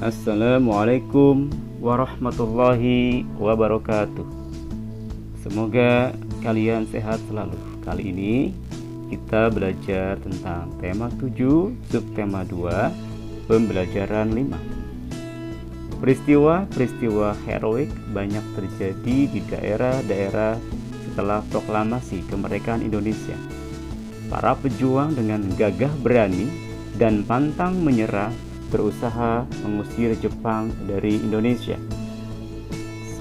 Assalamualaikum warahmatullahi wabarakatuh. Semoga kalian sehat selalu. Kali ini kita belajar tentang tema 7, subtema 2, pembelajaran 5. Peristiwa-peristiwa heroik banyak terjadi di daerah-daerah setelah proklamasi kemerdekaan Indonesia. Para pejuang dengan gagah berani dan pantang menyerah berusaha mengusir Jepang dari Indonesia.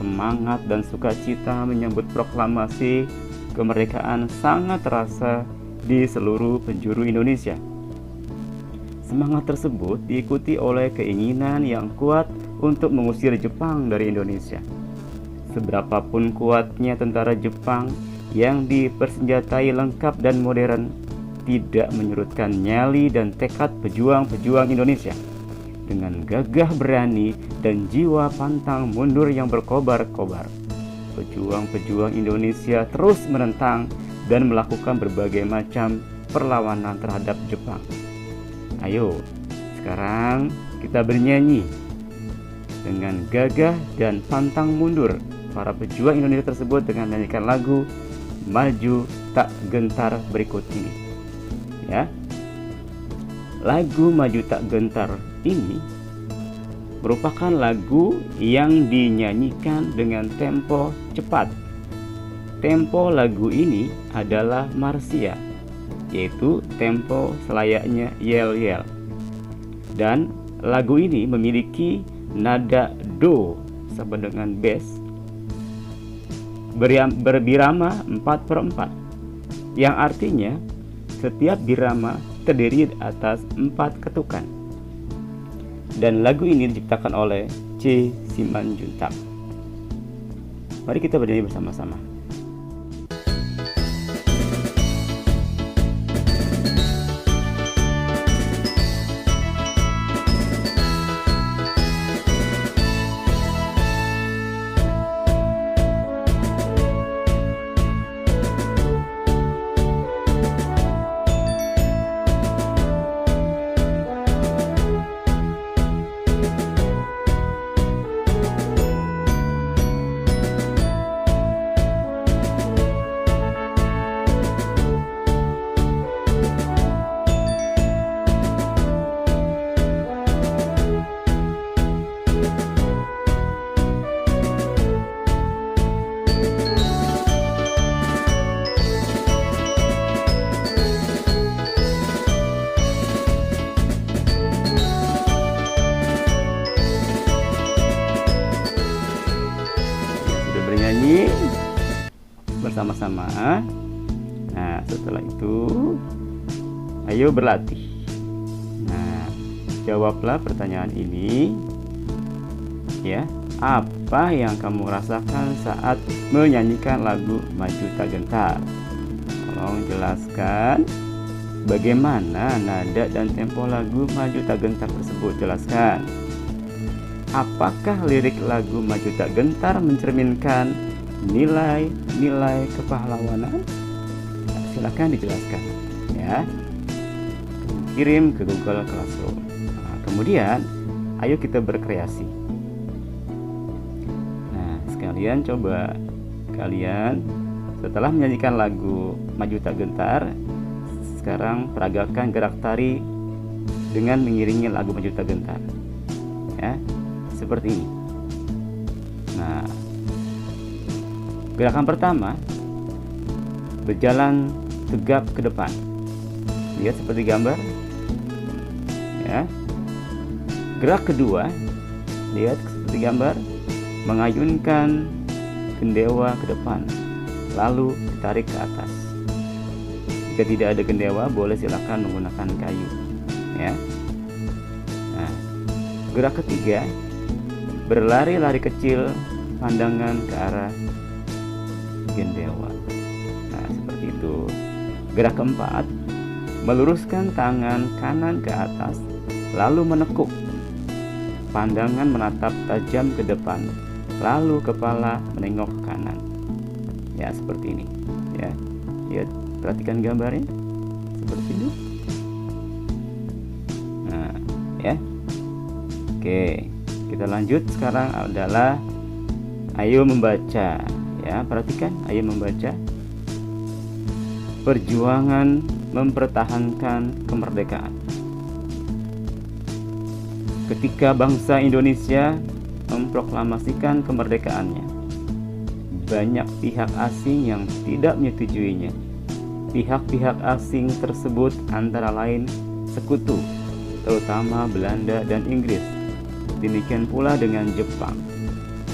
Semangat dan sukacita menyambut proklamasi kemerdekaan sangat terasa di seluruh penjuru Indonesia. Semangat tersebut diikuti oleh keinginan yang kuat untuk mengusir Jepang dari Indonesia. Seberapapun kuatnya tentara Jepang yang dipersenjatai lengkap dan modern, tidak menyurutkan nyali dan tekad pejuang-pejuang Indonesia. Dengan gagah berani dan jiwa pantang mundur yang berkobar-kobar, pejuang-pejuang Indonesia terus menentang dan melakukan berbagai macam perlawanan terhadap Jepang. Ayo, sekarang kita bernyanyi. Dengan gagah dan pantang mundur, para pejuang Indonesia tersebut dengan menyanyikan lagu Maju Tak Gentar berikut ini. Ya. Lagu Maju Tak Gentar ini merupakan lagu yang dinyanyikan dengan tempo cepat. Tempo lagu ini adalah marsia, yaitu tempo selayaknya yel-yel. Dan lagu ini memiliki nada do sama dengan bass berbirama 4/4, yang artinya setiap birama terdiri atas 4 ketukan. Dan lagu ini diciptakan oleh C. Simanjuntak. Mari kita bernyanyi bersama-sama. Bernyanyi bersama-sama. Nah, setelah itu ayo berlatih. Nah, jawablah pertanyaan ini. Ya, apa yang kamu rasakan saat menyanyikan lagu Maju Tak Gentar? Tolong jelaskan bagaimana nada dan tempo lagu Maju Tak Gentar tersebut. Jelaskan. Apakah lirik lagu Maju Tak Gentar mencerminkan nilai-nilai kepahlawanan? Nah, silakan dijelaskan, ya. Kirim ke Google Classroom. Nah, kemudian, ayo kita berkreasi. Nah, sekalian coba kalian setelah menyanyikan lagu Maju Tak Gentar, sekarang peragakan gerak tari dengan mengiringi lagu Maju Tak Gentar. Ya. Seperti ini. Nah, gerakan pertama, berjalan tegap ke depan. Lihat seperti gambar. Ya. Gerak kedua, lihat seperti gambar, mengayunkan gendewa ke depan, lalu ditarik ke atas. Jika tidak ada gendewa, boleh silakan menggunakan kayu. Ya. Nah, gerak ketiga, berlari-lari kecil, pandangan ke arah gendewa. Nah, seperti itu. Gerak keempat, meluruskan tangan kanan ke atas, lalu menekuk. Pandangan menatap tajam ke depan, lalu kepala menengok ke kanan. Ya, seperti ini. Ya, lihat, perhatikan gambarnya. Seperti itu. Nah, ya. Oke, kita lanjut sekarang adalah ayo membaca. Ya, perhatikan, ayo membaca. Perjuangan mempertahankan kemerdekaan. Ketika bangsa Indonesia memproklamasikan kemerdekaannya, banyak pihak asing yang tidak menyetujuinya. Pihak-pihak asing tersebut antara lain sekutu, terutama Belanda dan Inggris. Demikian pula dengan Jepang.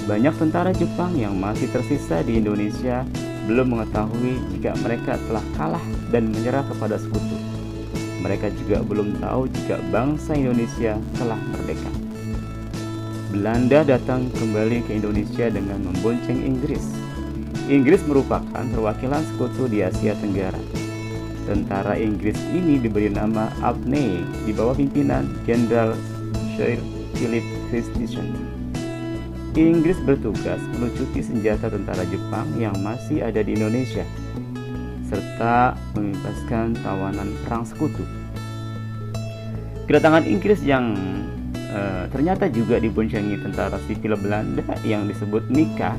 Banyak tentara Jepang yang masih tersisa di Indonesia belum mengetahui jika mereka telah kalah dan menyerah kepada sekutu. Mereka juga belum tahu jika bangsa Indonesia telah merdeka. Belanda datang kembali ke Indonesia dengan membonceng Inggris. Inggris merupakan perwakilan sekutu di Asia Tenggara. Tentara Inggris ini diberi nama Albany di bawah pimpinan Jenderal Sir Philip Christensen. Inggris bertugas melucuti senjata tentara Jepang yang masih ada di Indonesia, serta membebaskan tawanan perang sekutu. Kedatangan Inggris yang ternyata juga diboncengi tentara sipil Belanda yang disebut NIKA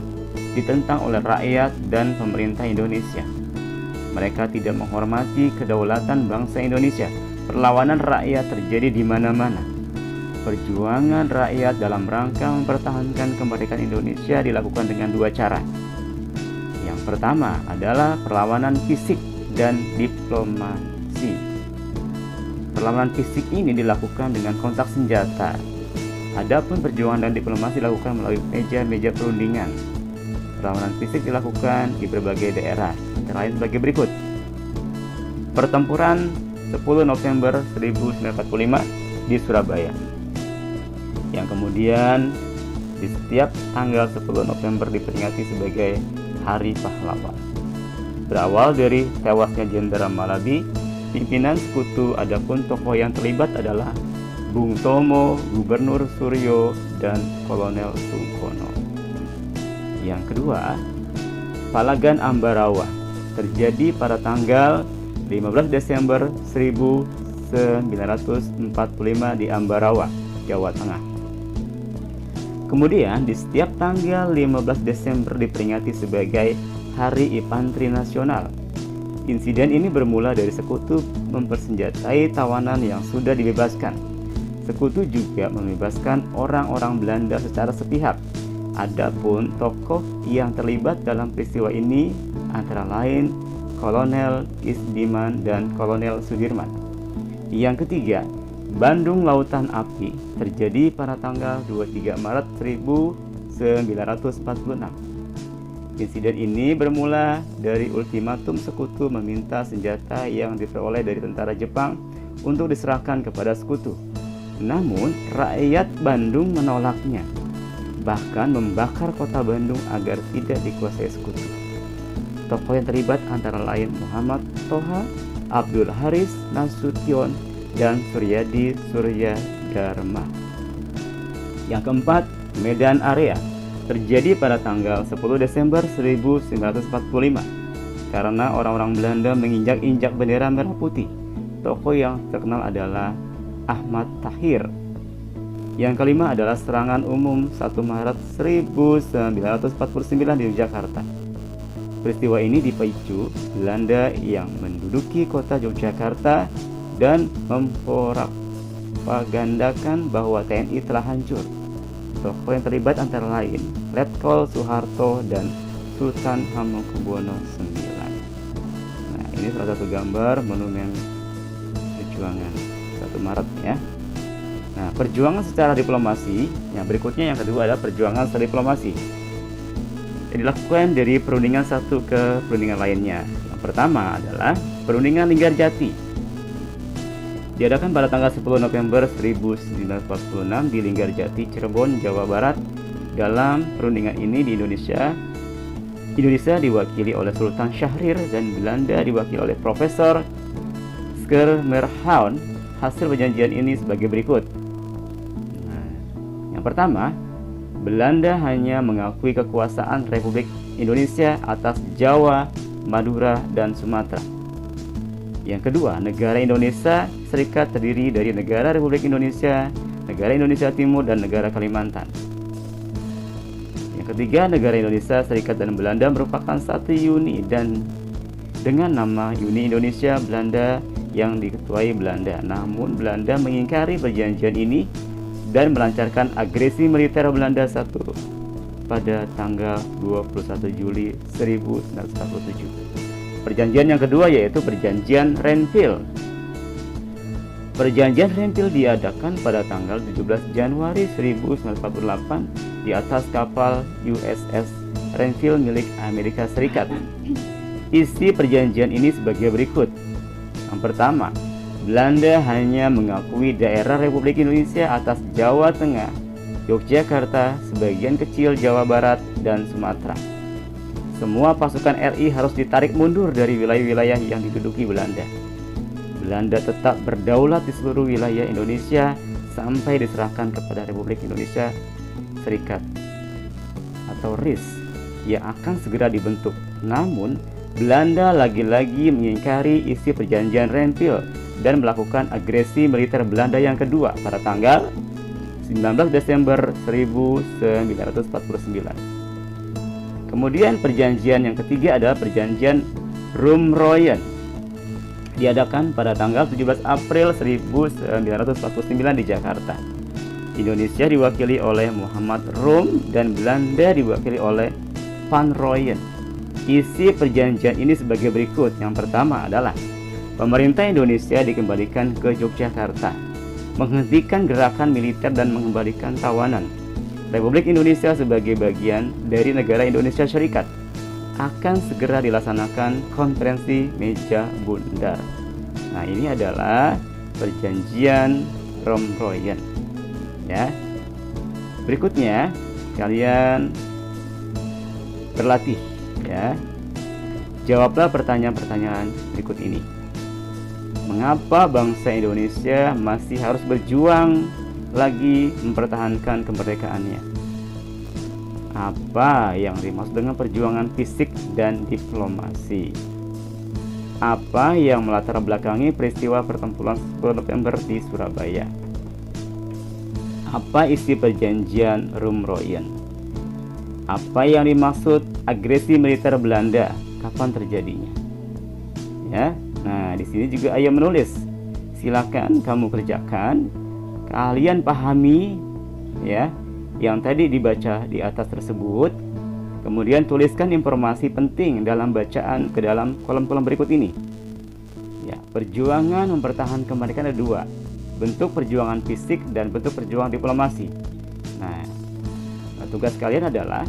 ditentang oleh rakyat dan pemerintah Indonesia. Mereka tidak menghormati kedaulatan bangsa Indonesia. Perlawanan rakyat terjadi di mana-mana. Perjuangan rakyat dalam rangka mempertahankan kemerdekaan Indonesia dilakukan dengan dua cara. Yang pertama adalah perlawanan fisik dan diplomasi. Perlawanan fisik ini dilakukan dengan kontak senjata. Adapun perjuangan dan diplomasi dilakukan melalui meja-meja perundingan. Perlawanan fisik dilakukan di berbagai daerah, antara lain sebagai berikut. Pertempuran 10 November 1945 di Surabaya, yang kemudian di setiap tanggal 10 November diperingati sebagai Hari Pahlawan. Berawal dari tewasnya Jenderal Malabi, pimpinan sekutu, adapun tokoh yang terlibat adalah Bung Tomo, Gubernur Suryo, dan Kolonel Sungkono. Yang kedua, Palagan Ambarawa terjadi pada tanggal 15 Desember 1945 di Ambarawa, Jawa Tengah. Kemudian di setiap tanggal 15 Desember diperingati sebagai Hari Infanteri Nasional. Insiden ini bermula dari sekutu mempersenjatai tawanan yang sudah dibebaskan. Sekutu juga membebaskan orang-orang Belanda secara sepihak. Adapun tokoh yang terlibat dalam peristiwa ini antara lain Kolonel Isdiman dan Kolonel Sudirman. Yang ketiga, Bandung Lautan Api terjadi pada tanggal 23 Maret 1946. Insiden ini bermula dari ultimatum sekutu meminta senjata yang diperoleh dari tentara Jepang untuk diserahkan kepada sekutu. Namun, rakyat Bandung menolaknya, bahkan membakar kota Bandung agar tidak dikuasai sekutu. Tokoh yang terlibat antara lain Muhammad Toha, Abdul Haris Nasution, dan Suryadi Surya Dharma. Yang keempat, Medan Area terjadi pada tanggal 10 Desember 1945 karena orang-orang Belanda menginjak-injak bendera merah putih. Tokoh yang terkenal adalah Ahmad Tahir. Yang kelima adalah serangan umum 1 Maret 1949 di Yogyakarta. Peristiwa ini dipicu Belanda yang menduduki kota Yogyakarta dan mempropagandakan bahwa TNI telah hancur. Tokoh yang terlibat antara lain Letkol Soeharto dan Sultan Hamengkubuwono IX. Nah, ini salah satu gambar monumen perjuangan 1 Maret ya. Nah, perjuangan secara diplomasi, yang berikutnya yang kedua adalah perjuangan secara diplomasi. Yang dilakukan dari perundingan satu ke perundingan lainnya. Yang pertama adalah perundingan Linggarjati. Diadakan pada tanggal 10 November 1946 di Linggarjati, Cirebon, Jawa Barat. Dalam perundingan ini di Indonesia diwakili oleh Sultan Syahrir dan Belanda diwakili oleh Profesor Schermerhorn. Hasil perjanjian ini sebagai berikut. Yang pertama, Belanda hanya mengakui kekuasaan Republik Indonesia atas Jawa, Madura, dan Sumatera. Yang kedua, negara Indonesia Serikat terdiri dari negara Republik Indonesia negara Indonesia Timur, dan negara Kalimantan. Yang ketiga, negara Indonesia Serikat dan Belanda merupakan satu uni dan dengan nama Uni Indonesia Belanda yang diketuai Belanda. Namun Belanda mengingkari perjanjian ini dan melancarkan agresi militer Belanda pada tanggal 21 Juli 1947. Perjanjian yang kedua yaitu Perjanjian Renville. Perjanjian Renville diadakan pada tanggal 17 Januari 1948 di atas kapal USS Renville milik Amerika Serikat. Isi perjanjian ini sebagai berikut. Yang pertama, Belanda hanya mengakui daerah Republik Indonesia atas Jawa Tengah, Yogyakarta, sebagian kecil Jawa Barat, dan Sumatera. Semua pasukan RI harus ditarik mundur dari wilayah-wilayah yang diduduki Belanda. Belanda tetap berdaulat di seluruh wilayah Indonesia sampai diserahkan kepada Republik Indonesia Serikat atau RIS yang akan segera dibentuk. Namun, Belanda lagi-lagi mengingkari isi perjanjian Renville dan melakukan agresi militer Belanda yang kedua pada tanggal 19 Desember 1949. Kemudian perjanjian yang ketiga adalah Perjanjian Rumroyen. Diadakan pada tanggal 17 April 1949 di Jakarta. Indonesia diwakili oleh Muhammad Rum dan Belanda diwakili oleh Van Rooyen. Isi perjanjian ini sebagai berikut. Yang pertama adalah pemerintah Indonesia dikembalikan ke Yogyakarta, menghentikan gerakan militer dan mengembalikan tawanan. Republik Indonesia sebagai bagian dari negara Indonesia Serikat akan segera dilaksanakan konferensi meja bundar. Nah, ini adalah perjanjian Rumroyen. Ya. Berikutnya kalian berlatih, ya. Jawablah pertanyaan-pertanyaan berikut ini. Mengapa bangsa Indonesia masih harus berjuang lagi mempertahankan kemerdekaannya? Apa yang dimaksud dengan perjuangan fisik dan diplomasi? Apa yang melatar belakangi peristiwa pertempuran 10 November di Surabaya? Apa isi perjanjian Rumroyen? Apa yang dimaksud agresi militer Belanda? Kapan terjadinya? Ya, nah di sini juga ayah menulis. Silakan kamu kerjakan. Kalian pahami, ya, yang tadi dibaca di atas tersebut. Kemudian tuliskan informasi penting dalam bacaan ke dalam kolom-kolom berikut ini. Ya, perjuangan mempertahankan kemerdekaan ada dua. Bentuk perjuangan fisik dan bentuk perjuangan diplomasi. Nah, tugas kalian adalah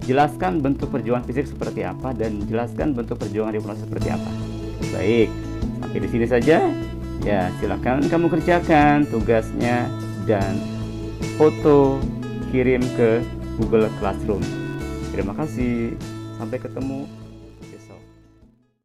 jelaskan bentuk perjuangan fisik seperti apa dan jelaskan bentuk perjuangan diplomasi seperti apa. Baik, sampai di sini saja. Ya, silakan kamu kerjakan tugasnya dan foto kirim ke Google Classroom. Terima kasih. Sampai ketemu.